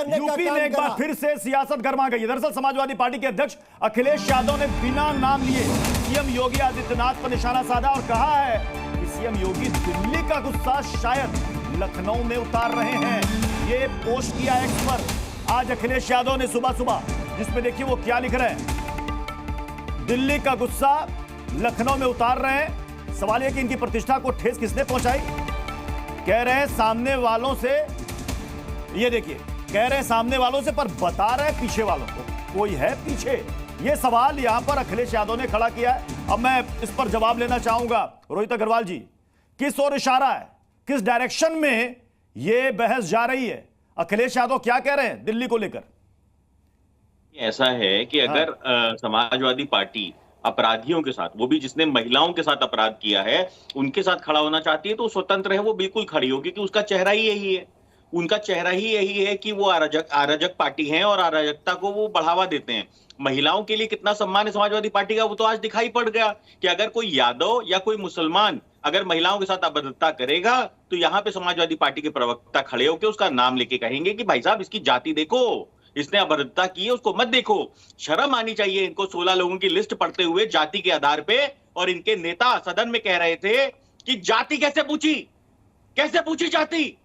करने का यूपी काम में एक करा। बार फिर से सियासत गर्मा गई। दरअसल समाजवादी पार्टी के अध्यक्ष अखिलेश यादव ने बिना नाम लिए सीएम योगी आदित्यनाथ पर निशाना साधा और कहा है कि सीएम योगी दिल्ली का गुस्सा शायद लखनऊ में उतार रहे हैं। ये पोस्ट किया एक्स पर आज अखिलेश यादव ने सुबह सुबह, जिसमें देखिए वो क्या लिख रहे हैं, दिल्ली का गुस्सा लखनऊ में उतार रहे हैं। सवाल यह कि इनकी प्रतिष्ठा को ठेस किसने पहुंचाई। कह रहे हैं सामने वालों से, ये देखिए कह रहे हैं सामने वालों से, पर बता रहे पीछे वालों को कोई है पीछे। ये सवाल यहां पर अखिलेश यादव ने खड़ा किया है। अब मैं इस पर जवाब लेना चाहूंगा रोहित अग्रवाल जी, किस ओर इशारा है, किस डायरेक्शन में यह बहस जा रही है, अखिलेश यादव क्या कह रहे हैं दिल्ली को लेकर। ऐसा है कि अगर समाजवादी पार्टी अपराधियों के साथ, वो भी जिसने महिलाओं के साथ अपराध किया है, उनके साथ खड़ा होना चाहती है तो स्वतंत्र है, वो बिल्कुल खड़ी होगी, कि उसका चेहरा ही यही है। उनका चेहरा ही यही है कि वो अराजक पार्टी है और अराजकता को वो बढ़ावा देते हैं। महिलाओं के लिए कितना सम्मान है समाजवादी पार्टी का, वो तो आज दिखाई पड़ गया कि अगर कोई यादव या कोई मुसलमान अगर महिलाओं के साथ अभद्रता करेगा तो यहाँ पे समाजवादी पार्टी के प्रवक्ता खड़े होकर उसका नाम लेके कहेंगे कि भाई साहब इसकी जाति देखो, इसने अभद्रता की है, उसको मत देखो। शर्म आनी चाहिए इनको 16 लोगों की लिस्ट पढ़ते हुए जाति के आधार पे, और इनके नेता सदन में कह रहे थे कि जाति कैसे पूछी जाति,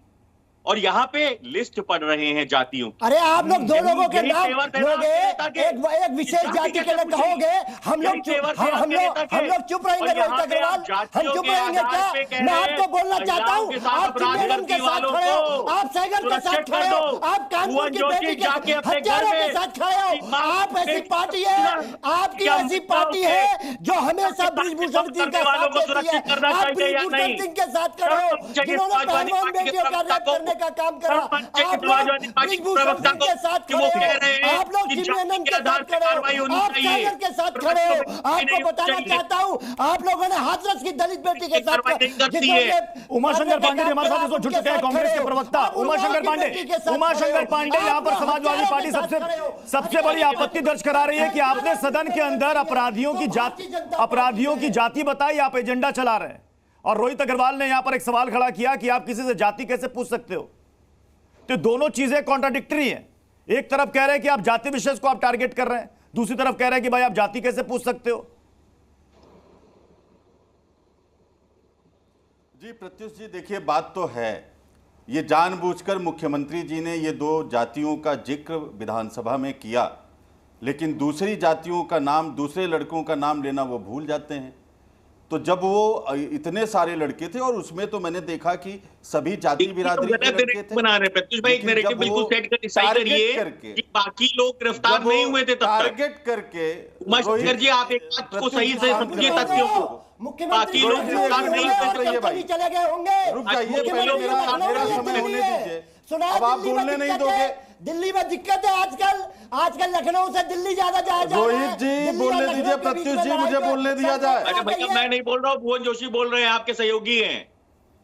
और यहाँ पे लिस्ट पढ़ रहे हैं जातियों की। अरे आप लोग दो लोगों के नाम लोगे, एक विशेष जाति के लिए कहोगे, हम लोग चुप रहेंगे रोहित अग्रवाल, हम चुप रहेंगे क्या? मैं आपको बोलना चाहता हूँ, आप मैडम के साथ खड़े हो, आप सहगल के साथ खड़े हो, आप कानून की बेटी के हत्यारों के साथ खड़े हो। आप ऐसी पार्टी है, आपकी ऐसी पार्टी है जो हमेशा ब्रिजभूषण सिंह का साथ देती है। आप ब्रिजभूषण सिंह के साथ खड़े हो जिन्होंने पहलवान बेटियों का रेप करने का काम करा। आप लोग ब्रिजभूषण सिंह के साथ खड़े हो, आप लोग चिन्मयानंद के साथ खड़े हो, आप सागर के साथ खड़े हो। आपको बताना चाहता हूँ, आप लोगों ने हाथरस की दलित बेटी के साथ, उमाशंकर पांडे जी हमारे साथ जुड़ चुके हैं, कांग्रेस के प्रवक्ता उमाशंकर पांडे यहाँ पर समाजवादी पार्टी सबसे बड़ी आपत्ति दर्ज करा रही है कि आपने सदन के अंदर अपराधियों की जाति बताई, आप एजेंडा चला रहे हैं। और रोहित अग्रवाल ने यहां पर एक सवाल खड़ा किया कि आप किसी से जाति कैसे पूछ सकते हो। तो दोनों चीजें कॉन्ट्राडिक्टरी हैं। एक तरफ कह रहे हैं कि आप जाति विशेष को आप टारगेट कर रहे हैं, दूसरी तरफ कह रहे हैं कि भाई आप जाति कैसे पूछ सकते हो। जी प्रत्युष जी, देखिए बात तो है, ये जानबूझकर मुख्यमंत्री जी ने ये दो जातियों का जिक्र विधानसभा में किया, लेकिन दूसरी जातियों का नाम, दूसरे लड़कों का नाम लेना वो भूल जाते हैं। तो जब वो इतने सारे लड़के थे और उसमें तो मैंने देखा कि सभी जाति बिरादरी के लड़के थे। बना रहे प्रत्युष भाई, एक नैरेटिव बिल्कुल सेट करिए कि बाकी लोग गिरफ्तार नहीं हुए थे तब तक। टारगेट करके उमाशंकर जी, आप एक बात को सही से समझिए तथ्यों को। बाकी लोग गिरफ्तार नहीं हुए थे, चले गए होंगे। रुक जाइए, पहले मेरा समय होने दीजिए। अब आप बोलने नहीं दोगे। दिल्ली में दिक्कत है आजकल लखनऊ से दिल्ली ज्यादा जाया जा रहा है। रोहित जी बोलने दीजिए, प्रत्युष जी मुझे बोलने दिया जाए। अरे भैया मैं नहीं बोल रहा हूँ, भुवन जोशी बोल रहे हैं, आपके सहयोगी हैं।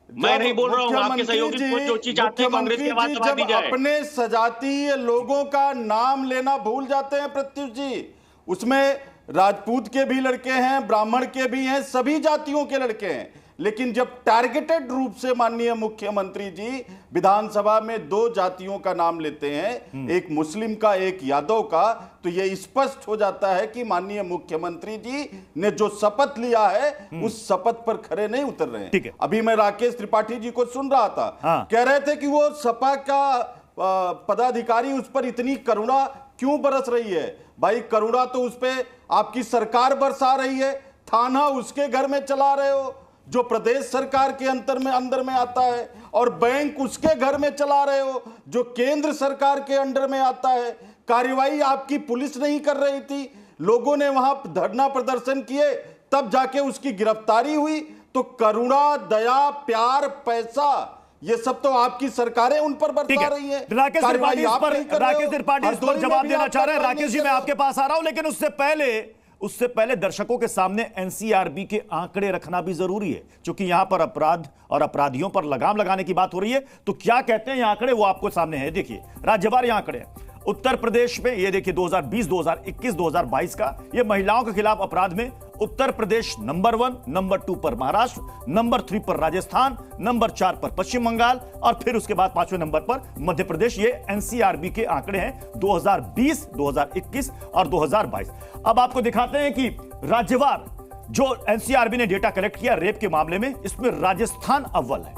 मैं नहीं बोल रहा हूँ, आपके सहयोगी भुवन जोशी चाहते हैं कांग्रेस की आवाज दबा दी जाए। अपने सजातीय लोगों का नाम लेना भूल जाते हैं प्रत्युष जी। उसमें राजपूत के भी लड़के हैं, ब्राह्मण के भी हैं, सभी जातियों के लड़के हैं। लेकिन जब टारगेटेड रूप से माननीय मुख्यमंत्री जी विधानसभा में दो जातियों का नाम लेते हैं, एक मुस्लिम का एक यादव का, तो यह स्पष्ट हो जाता है कि माननीय मुख्यमंत्री जी ने जो शपथ लिया है उस शपथ पर खरे नहीं उतर रहे हैं। अभी मैं राकेश त्रिपाठी जी को सुन रहा था, कह रहे थे कि वो सपा का पदाधिकारी, उस पर इतनी करुणा क्यों बरस रही है। भाई करुणा तो उस पर आपकी सरकार बरसा रही है, थाना उसके घर में चला रहे हो जो प्रदेश सरकार के अंदर में आता है, और बैंक उसके घर में चला रहे हो जो केंद्र सरकार के अंडर में आता है। कार्रवाई आपकी पुलिस नहीं कर रही थी, लोगों ने वहां धरना प्रदर्शन किए, तब जाके उसकी गिरफ्तारी हुई। तो करुणा, दया, प्यार, पैसा, ये सब तो आपकी सरकारें उन पर बरसा रही है। राकेश त्रिपाठी इस पर जवाब देना चाह रहे हैं। राकेश जी मैं आपके पास आ रहा हूं, लेकिन उससे पहले दर्शकों के सामने एनसीआरबी के आंकड़े रखना भी जरूरी है, क्योंकि यहां पर अपराध और अपराधियों पर लगाम लगाने की बात हो रही है। तो क्या कहते हैं ये आंकड़े, वो आपको सामने है। देखिए राज्यवार आंकड़े हैं। उत्तर प्रदेश में ये देखिए 2020, 2021, 2022 का ये महिलाओं के खिलाफ अपराध में उत्तर प्रदेश नंबर 1, नंबर 2 पर महाराष्ट्र, नंबर 3 पर राजस्थान, नंबर 4 पर पश्चिम बंगाल और फिर उसके बाद 5वें नंबर पर मध्य प्रदेश। ये एनसीआरबी के आंकड़े हैं 2020, 2021 और 2022। अब आपको दिखाते हैं कि राज्यवार जो एनसीआरबी ने डेटा कलेक्ट किया रेप के मामले में, इसमें राजस्थान अव्वल है।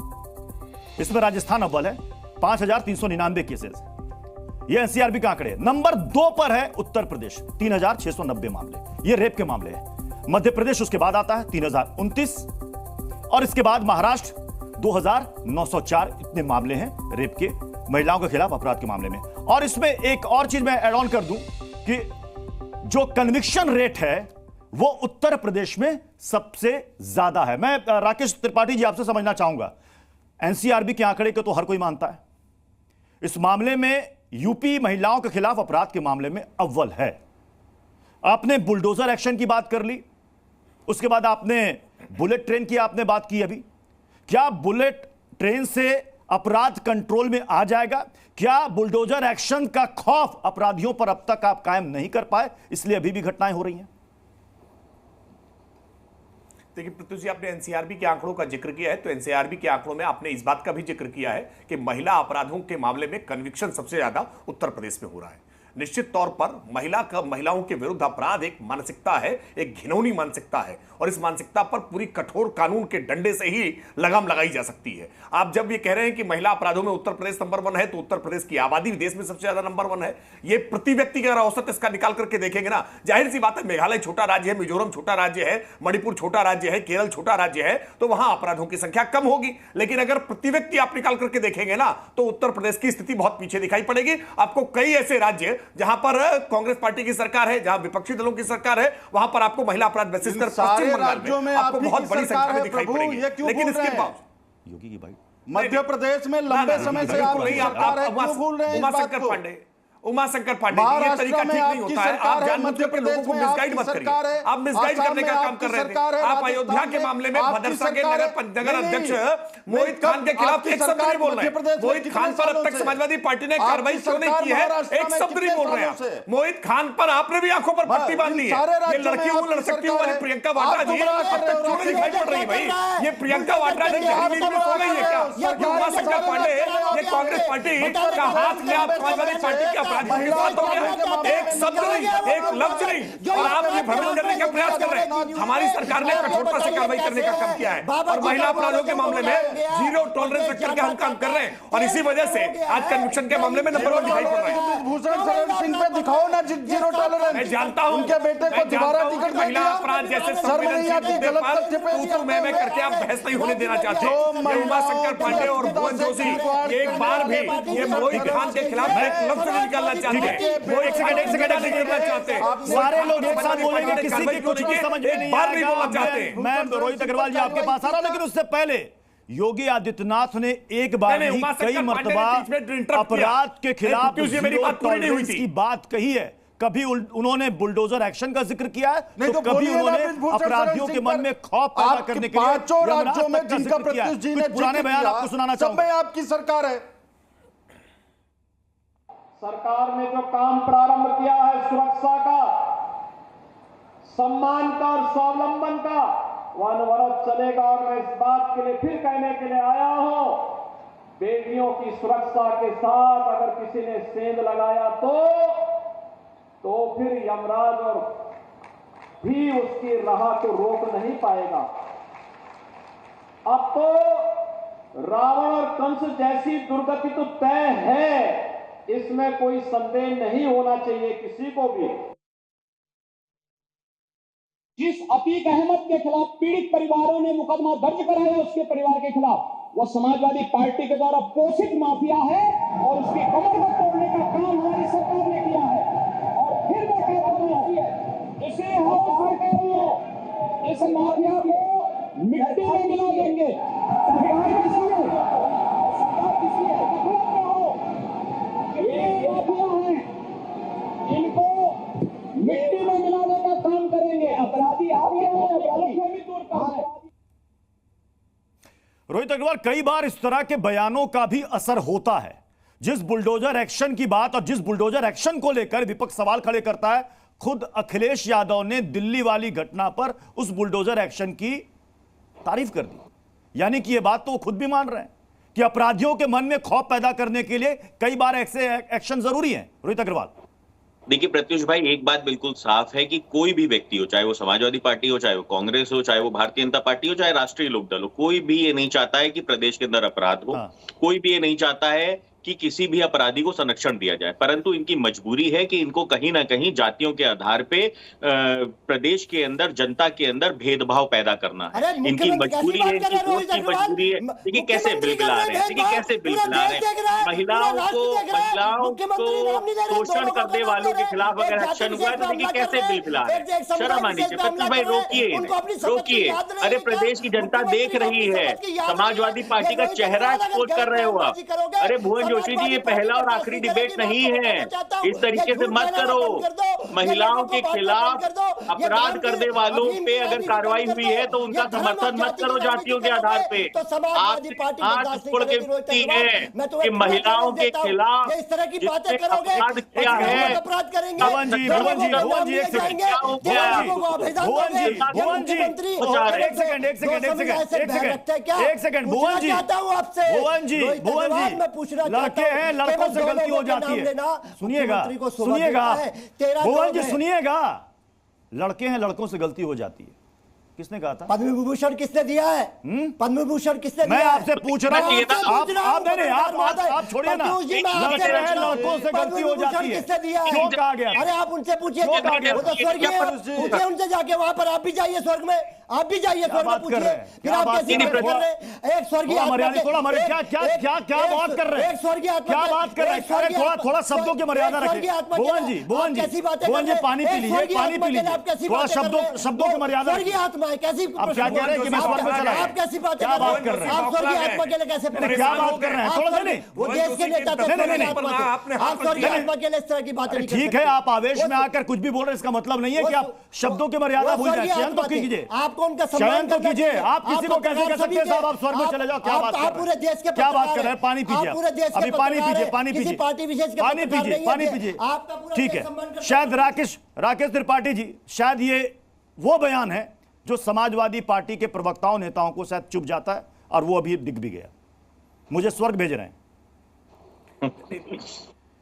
इसमें राजस्थान अव्वल है, 5399 केसेस। ये एनसीआरबी का आंकड़े। नंबर 2 पर है उत्तर प्रदेश, 3690 मामले, ये रेप के मामले हैं। मध्य प्रदेश उसके बाद आता है 3029 और इसके बाद महाराष्ट्र 2904। इतने मामले हैं रेप के, महिलाओं के खिलाफ अपराध के मामले में। और इसमें एक और चीज मैं ऐड ऑन कर दूं कि जो कन्विक्शन रेट है वो उत्तर प्रदेश में सबसे ज्यादा है। मैं राकेश त्रिपाठी जी आपसे समझना चाहूंगा, एनसीआरबी के आंकड़े को तो हर कोई मानता है, इस मामले में यूपी महिलाओं के खिलाफ अपराध के मामले में अव्वल है। आपने बुलडोजर एक्शन की बात कर ली, उसके बाद आपने बुलेट ट्रेन की आपने बात की। अभी क्या बुलेट ट्रेन से अपराध कंट्रोल में आ जाएगा? क्या बुलडोजर एक्शन का खौफ अपराधियों पर अब तक आप कायम नहीं कर पाए, इसलिए अभी भी घटनाएं हो रही हैं? देखिए प्रत्युष जी, आपने एनसीआरबी के आंकड़ों का जिक्र किया है, तो एनसीआरबी के आंकड़ों में आपने इस बात का भी जिक्र किया है कि महिला अपराधों के मामले में कन्विक्शन सबसे ज्यादा उत्तर प्रदेश में हो रहा है। निश्चित तौर पर महिलाओं के विरुद्ध अपराध एक मानसिकता है, एक घिनौनी मानसिकता है, और इस मानसिकता पर पूरी कठोर कानून के डंडे से ही लगाम लगाई जा सकती है। आप जब ये कह रहे हैं कि महिला अपराधों में उत्तर प्रदेश नंबर 1 है, तो उत्तर प्रदेश की आबादी देश में सबसे ज्यादा नंबर 1 है। ये प्रति व्यक्ति का औसत इसका निकाल करके देखेंगे ना, जाहिर सी बात है मेघालय छोटा राज्य है, मिजोरम छोटा राज्य है, मणिपुर छोटा राज्य है, केरल छोटा राज्य है, तो वहां अपराधों की संख्या कम होगी। लेकिन अगर प्रति व्यक्ति आप निकाल करके देखेंगे ना, तो उत्तर प्रदेश की स्थिति बहुत पीछे दिखाई पड़ेगी। आपको कई ऐसे राज्य जहां पर कांग्रेस पार्टी की सरकार है, जहां विपक्षी दलों की सरकार है, वहां पर आपको महिला अपराध बेसिस पर पश्चिम बंगाल में आपको बहुत बड़ी संख्या में दिखाई पड़ेगी। लेकिन इसके बावजूद योगी की भाई मध्य प्रदेश में लंबे समय से आप सरकार है, क्यों भूल रहे हैं इस बात को? उमाशंकर पांडे, ये तरीका ठीक नहीं होता है। आप जानबूझकर के लोगों को मिसगाइड मत करिए। आप मिसगाइड करने का काम कर रहे थे। आप अयोध्या के मामले में भदरसा के नगर अध्यक्ष मोहित खान के खिलाफ एक शब्द नहीं बोल रहे हैं। मोहित खान पर अब तक समाजवादी पार्टी ने कार्रवाई क्यों नहीं की है, एक शब्द नहीं बोल रहे हैं। मोहित खान पर आपने भी आंखों पर पट्टी बांध ली है। ये लड़की हूं लड़ सकती हूं वाली प्रियंका वाड्रा जी अब तक क्यों नहीं दिखाई पड़ रही भाई? ये प्रियंका वाड्रा जी गहरी नींद में सो गई है क्या? ये उमाशंकर पांडे, ये कांग्रेस पार्टी का हाथ में आप समाजवादी पार्टी के अपराधियों के साथ हो गया। एक शब्द नहीं, एक लफ्ज नहीं, और आप ये भ्रमण करने का प्रयास कर रहे हैं। हमारी सरकार ने कठोरता से कार्रवाई करने का काम किया है और महिला अपराधों के मामले में जीरो टॉलरेंस रख करके हम काम कर रहे हैं, और इसी वजह से आज कन्विक्शन के मामले में नंबर 1 दिखाई पड़ रहा है। भूषण शरण सिंह पे दिखाओ ना जीरो टॉलरेंस। मैं जानता हूं उनके बेटे को दोबारा टिकट महिला अपराध जैसे संवेदनशील मुद्दे पर तू मैं करके आप बहस नहीं होने देना चाहते। उमाशंकर पांडे और भुवन जोशी एक बार भी ये मोहित खान के खिलाफ एक लफ्ज नहीं निकालना चाहते। वो एक सेकंड नहीं करना चाहते। सारे लोग एक साथ बोलेंगे, किसी की कुछ भी समझ में नहीं आएगा। मैं रोहित अग्रवाल जी आपके पास आ रहा हूं, लेकिन उससे पहले योगी आदित्यनाथ ने एक बार नहीं कई मर्तबा अपराध के खिलाफ की बात कही है। कभी उन्होंने बुलडोजर एक्शन का जिक्र किया है, तो कभी उन्होंने अपराधियों के मन में खौफ पैदा करने के लिए पांचों राज्यों में जिनका प्रत्युष जी ने पुराने बयान आपको सुनाना चाहूंगा। सब में आपकी सरकार है। सरकार ने जो काम प्रारंभ किया है सुरक्षा का, सम्मान का और स्वावलंबन का, वह अनवरत चलेगा। और मैं इस बात के लिए फिर कहने के लिए आया हूं, बेटियों की सुरक्षा के साथ अगर किसी ने सेंध लगाया तो फिर यमराज और भी उसकी राह को रोक नहीं पाएगा। अब तो रावण और कंस जैसी दुर्गति तो तय है, इसमें कोई संदेह नहीं होना चाहिए किसी को भी। जिस अतीक अहमद के खिलाफ पीड़ित परिवारों ने मुकदमा दर्ज कराया उसके परिवार के खिलाफ, वह समाजवादी पार्टी के द्वारा पोषित माफिया है और उसकी कमर को तोड़ने का काम हमारी सरकार ने किया है। और फिर वो कहता है इसे हम सरकारों इस माफिया को मिट्टी में मिला देंगे। सरकार किसी है, सरकार किसी है, ये माफिया है, इनको मिट्टी में मिलाने का काम करेंगे। अपराधी आपके हैं, अपराधी भी दूर कहां है। रोहित अग्रवाल, कई बार इस तरह के बयानों का भी असर होता है। जिस बुलडोजर एक्शन की बात और जिस बुलडोजर एक्शन को लेकर विपक्ष सवाल खड़े करता है, खुद अखिलेश यादव ने दिल्ली वाली घटना पर उस बुलडोजर एक्शन की तारीफ कर दी। यानी कि यह बात तो वो खुद भी मान रहे हैं कि अपराधियों के मन में खौफ पैदा करने के लिए कई बार ऐसे एक्शन जरूरी हैं। रोहित अग्रवाल, देखिए प्रत्युष भाई, एक बात बिल्कुल साफ है कि कोई भी व्यक्ति हो, चाहे वो समाजवादी पार्टी हो, चाहे वो कांग्रेस हो, चाहे वो भारतीय जनता पार्टी हो, चाहे राष्ट्रीय लोकदल हो, कोई भी ये नहीं चाहता है कि प्रदेश के अंदर अपराध हो। कोई भी ये नहीं चाहता है कि किसी भी अपराधी को संरक्षण दिया जाए, परंतु इनकी मजबूरी है कि इनको कहीं ना कहीं जातियों के आधार पे प्रदेश के अंदर, जनता के अंदर भेदभाव पैदा करना है। इनकी मजबूरी है, इनकी सोच की मजबूरी है। देखिए कैसे बिलबिला रहे हैं, देखिए कैसे बिलबिला रहे हैं। महिलाओं को शोषण करने वालों के खिलाफ अगर एक्शन हुआ है तो देखिए कैसे बिलबिला रहे हैं। शर्म आनी चाहिए। प्रत्युष भाई रोकिए, रोकिए। अरे प्रदेश की जनता देख रही है, समाजवादी पार्टी का चेहरा एक्सपोज कर रहे हो आप। अरे भुवन जोशी जी, ये पहला और आखिरी डिबेट नहीं है, इस तरीके से मत करो। महिलाओं के खिलाफ अपराध करने वालों पे अगर कार्रवाई हुई है तो उनका समर्थन मत करो जातियों के आधार पे। आज छोड़ के व्यक्ति है कि महिलाओं के खिलाफ जिसने अपराध किया है। भुवन जी, भुवन जी, भुवन जी, एक सेकंड, भुवन जी, भुवन जी, एक सेकंड, एक सेकंड, एक सेकंड, एक सेकंड, भुवन जी, भुवन जी, भुवन जी, लड़के हैं, लड़कों से गलती हो जाती है। सुनिएगा, सुनिएगा भुवन जी, सुनिएगा, लड़के हैं, लड़कों से गलती हो जाती है। किसने कहा था? पद्म विभूषण किसने दिया है? पद्म विभूषण किसने दिया? मैं आपसे पूछ रहा हूँ, आप छोड़िए ना। लड़के हैं, लड़कों से गलती हो जाती है, किसने दिया है? क्यों कहा गया? अरे आप उनसे पूछिए, वो तो स्वर्ग में, पूछिए उनसे जाके, वहां पर आप भी जाइए स्वर्ग में, आप भी जाइए स्वर्ग में, पूछिए। फिर आप कैसी बात कर रहे हैं? एक स्वर्गीय आत्मा, थोड़ा मर्यादा, क्या बात कर रहे हैं? एक स्वर्गीय आत्मा, क्या बात कर रहे हैं? थोड़ा शब्दों की मर्यादा रखिए। भुवन जी, भुवन जी, भुवन जी, पानी पी लीजिए, पानी पी लीजिए, थोड़ा शब्दों की मर्यादा रखिए। आत्मा है, कैसी कह रहे हैं कि मैं स्वर्ग में चला गया। आप कैसी बात क्या बात कर रहे हैं? आप स्वर्गीय आत्मा के लिए कैसे, क्या बात कर रहे हैं? थोड़ा नहीं, वो देश के नेता थे, आप स्वर्गीय आत्मा के लिए इस तरह की बातें नहीं कर सकते। ठीक है, आप आवेश में आकर कुछ भी बोल रहे हैं, इसका मतलब नहीं है कि आप शब्दों की मर्यादा भूल जाए। चयन तो कीजिए, आपको उनका चयन तो कीजिए। आप किसी को कैसे कह सकते हैं साहब आप स्वर्ग में चले जाओ? क्या बात कर रहे हैं? पूरे देश के, क्या बात कर रहे हैं? पानी पीजिए, अभी पानी पीजिए, पानी पीजिए, पार्टी विशेष के, पानी पीजिए, पानी पीजिए। ठीक है, शायद राकेश त्रिपाठी जी, शायद ये वो बयान है जो समाजवादी पार्टी के प्रवक्ताओं, नेताओं को शायद चुप जाता है, और वो अभी दिख भी गया। मुझे स्वर्ग भेज रहे हैं।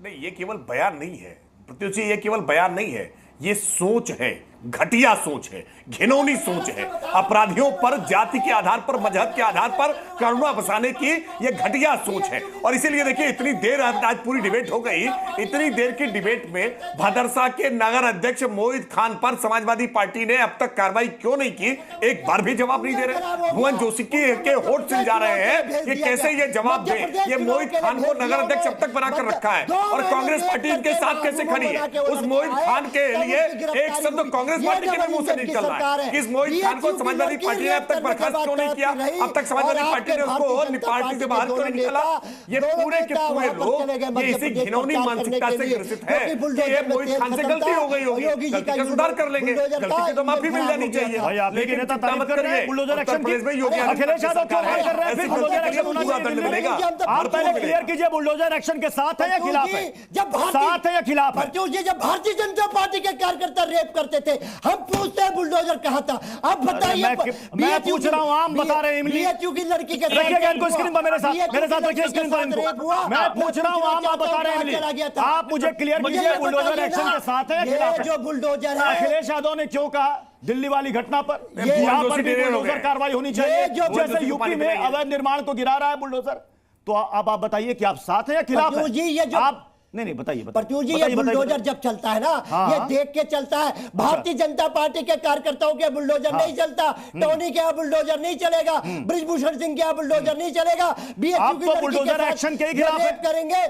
नहीं, ये केवल बयान नहीं है प्रत्युष जी, ये केवल बयान नहीं है, ये सोच है, घटिया सोच है, घिनौनी सोच है। अपराधियों पर जाति के आधार पर, मजहब के आधार पर करुणा बसाने की ये घटिया सोच है। और इसीलिए देखिए, इतनी देर आज पूरी डिबेट हो गई, इतनी देर की डिबेट में भदरसा के नगर अध्यक्ष मोहित खान पर समाजवादी पार्टी ने अब तक कार्रवाई क्यों नहीं की, एक बार भी जवाब नहीं दे रहे। भुवन जोशी के होठ सिल जा रहे हैं कि कैसे ये जवाब दे। ये मोहित खान को नगर अध्यक्ष अब तक बनाकर रखा है, और कांग्रेस पार्टी इनके साथ कैसे खड़ी है? उस मोहित खान के लिए एक शब्द कांग्रेस पार्टी के मुंह से निकल रहा है कि इस मोहित खान को समाजवादी पार्टी ने अब तक बर्खास्त क्यों नहीं किया, अब तक समाजवादी पार्टी ने उसको पार्टी से बाहर क्यों नहीं निकाला? ये पूरे के पूरे लोग ये इसी घिनौनी मानसिकता से ग्रसित है कि ये मोहित खान से गलती हो गई होगी, गलती का सुधार कर लेंगे, गलती की तो माफी मिल जानी चाहिए। भाई आप लेकिन नेता तारीफ कर रहे हैं बुलडोजर एक्शन की, अखिलेश यादव क्यों बात कर रहे हैं? फिर बुलडोजर एक्शन होना चाहिए। आप पहले क्लियर कीजिए, बुलडोजर एक्शन के साथ है या खिलाफ है? साथ है या खिलाफ है? जब भारतीय जनता पार्टी के कार्यकर्ता रेप करते थे, हम पूछते हैं बुलडोजर कहां था? अब बताइए। मैं पूछ रहा हूं, आप बता रहे हैं इमली की लड़की के रखिएगा इनको स्क्रीन पर, मेरे साथ रखिए स्क्रीन पर इनको। मैं पूछ रहा हूं, आप बता रहे हैं इमली, आप मुझे क्लियर कीजिए, बुलडोजर एक्शन के साथ है या खिलाफ है? जो बुलडोजर है, अखिलेश यादव ने क्यों कहा दिल्ली वाली घटना पर यहां पर भी बुलडोजर कार्रवाई होनी चाहिए, जैसे यूपी में अवैध निर्माण को गिरा रहा है बुलडोजर? तो अब आप बताइए कि आप साथ हैं या खिलाफ हैं? आप नहीं बताइए, प्रत्युष जी, ये बुलडोजर जब चलता है ना, ये देख के चलता है। भारतीय जनता पार्टी के कार्यकर्ताओं के बुलडोजर नहीं चलता, टोनी के यहाँ बुलडोजर नहीं चलेगा, ब्रिजभूषण सिंह के यहाँ बुलडोजर नहीं चलेगा। बुलडोजर एक्शन के खिलाफ करेंगे,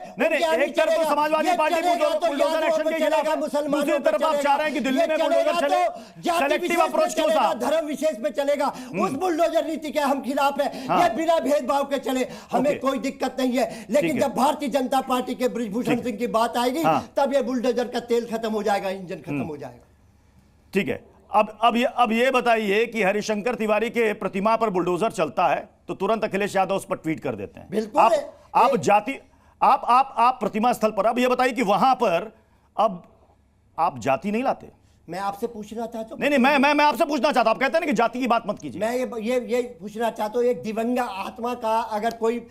एक तरफ तो समाजवादी पार्टी बुलडोजर एक्शन के खिलाफ है, दूसरी तरफ आप चाह रहे हैं कि दिल्ली में बुलडोजर चले, सेलेक्टिव अप्रोच क्यों था? धर्म विशेष में चलेगा, उस बुलडोजर नीति के हम खिलाफ है। ये बिना भेदभाव के चले, हमें कोई दिक्कत नहीं है। लेकिन जब भारतीय जनता पार्टी के ब्रिजभूषण की बात आएगी, तब ये बुलडोजर का तेल खत्म हो जाएगा, इंजन खत्म हो जाएगा। ठीक है, अब ये बताइए कि हरिशंकर तिवारी के प्रतिमा पर बुलडोजर चलता है तो तुरंत अखिलेश यादव उस पर ट्वीट कर देते हैं। बिल्कुल। आप प्रतिमा स्थल पर, अब ये बताइए कि वहां पर अब आप जाति नहीं लाते? मैं आपसे पूछना चाहता हूँ। नहीं, मैं आपसे पूछना चाहता हूं। आप कहते हैं ना कि जाति की बात मत कीजिए। मैं ये पूछना चाहता हूँ, एक दिवंगत आत्मा का अगर कोई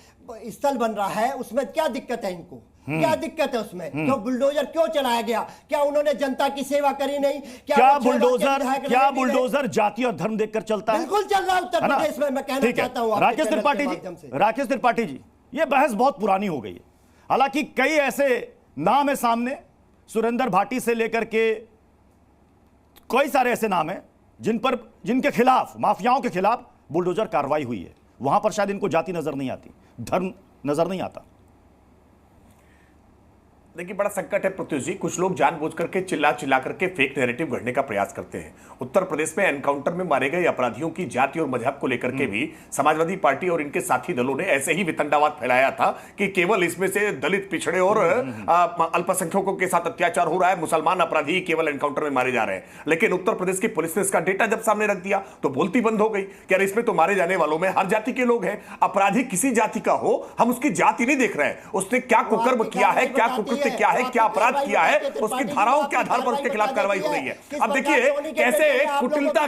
स्थल बन रहा है, उसमें क्या दिक्कत है इनको? क्या दिक्कत है उसमें? क्यों बुलडोजर क्यों चलाया गया? क्या उन्होंने जनता की सेवा करी नहीं? क्या बुलडोजर जाति और धर्म देखकर चलता है? बिल्कुल चल रहा है उत्तर प्रदेश में। मैं कहना चाहता हूँ राकेश त्रिपाठी जी, ये बहस बहुत पुरानी हो गई है। हालांकि कई ऐसे नाम है सामने, सुरेंद्र भाटी से लेकर के कई सारे ऐसे नाम हैं जिनके खिलाफ, माफियाओं के खिलाफ बुलडोजर कार्रवाई हुई है। वहां पर शायद इनको जाति नजर नहीं आती, धर्म नजर नहीं आता। देखिए, बड़ा संकट है प्रत्युष जी। कुछ लोग जानबूझ करके चिल्ला करके फेक नैरेटिव गढ़ने का प्रयास करते हैं। उत्तर प्रदेश में एनकाउंटर में मारे गए अपराधियों की जाति और मजहब को लेकर के भी समाजवादी पार्टी और इनके साथी दलों ने ऐसे ही वितंडावाद फैलाया था कि केवल इसमें से दलित, पिछड़े और अल्पसंख्यकों के साथ अत्याचार हो रहा है, मुसलमान अपराधी केवल एनकाउंटर में मारे जा रहे हैं। लेकिन उत्तर प्रदेश की पुलिस ने इसका डेटा जब सामने रख दिया तो बोलती बंद हो गई कि यार इसमें तो मारे जाने वालों में हर जाति के लोग हैं। अपराधी किसी जाति का हो, हम उसकी जाति नहीं देख रहे हैं, उसने क्या कुकर्म किया है, क्या कुकृत्य क्या है, क्या अपराध किया है, उसकी धाराओं के आधार पर उसके खिलाफ कार्रवाई हो रही है। अब देखिए कैसे कुटिलता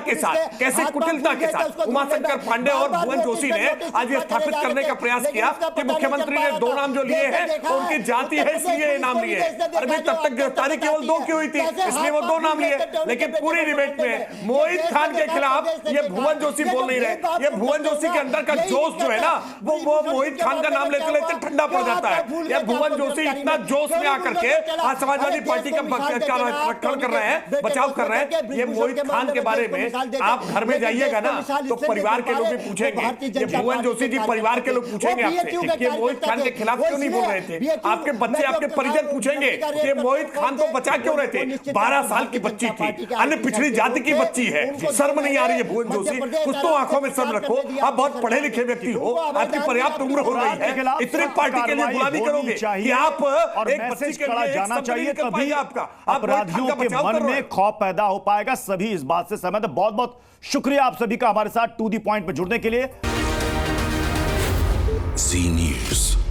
के साथ उमाशंकर पांडे और भुवन जोशी ने आज ये स्थापित करने का प्रयास किया कि मुख्यमंत्री ने दो नाम जो लिए हैं उनकी जाति है इसलिए ये नाम लिए। अरे तब तक गिरफ्तारी केवल 2 की हुई थी, इसलिए वो 2 नाम लिए। लेकिन पूरी डिबेट में मोहित खान के खिलाफ ये भुवन जोशी बोल नहीं रहे। ये भुवन जोशी के अंदर का जोश जो है ना, वो मोहित खान का नाम लेते लेते ठंडा पड़ जाता है। ये भुवन जोशी इतना जोश में आकर के आज समाजवादी पार्टी का रक्षण कर रहे हैं, बचाव कर रहे हैं। ये मोहित खान के बारे में आप घर में जाइएगा ना तो परिवार के लोग भी पूछेंगे, ये भुवन जोशी जी परिवार के लोग पूछेंगे आपसे कि मोहित खान के खिलाफ क्यों नहीं बोल रहे थे। आपके बच्चे, आपके परिजन पूछेंगे कि मोहित खान को बचा क्यों रहे थे। 12 साल की बच्ची थी, अन्य पिछड़ी जाति की बच्ची है, शर्म नहीं आ रही है भुवन जोशी? कुछ तो आंखों में शर्म रखो। आप बहुत पढ़े लिखे व्यक्ति हो, आपकी पर्याप्त उम्र हो गई है, इतनी पार्टी के लिए गुलामी करोगे कि आप एक बच्ची के लिए जाना चाहिए, तभी आपका अपराधियों के मन में खौफ पैदा हो पाएगा। सभी इस बात से सहमत है। बहुत बहुत शुक्रिया आप सभी का हमारे साथ टू दी पॉइंट पे जुड़ने के लिए। जी न्यूज़।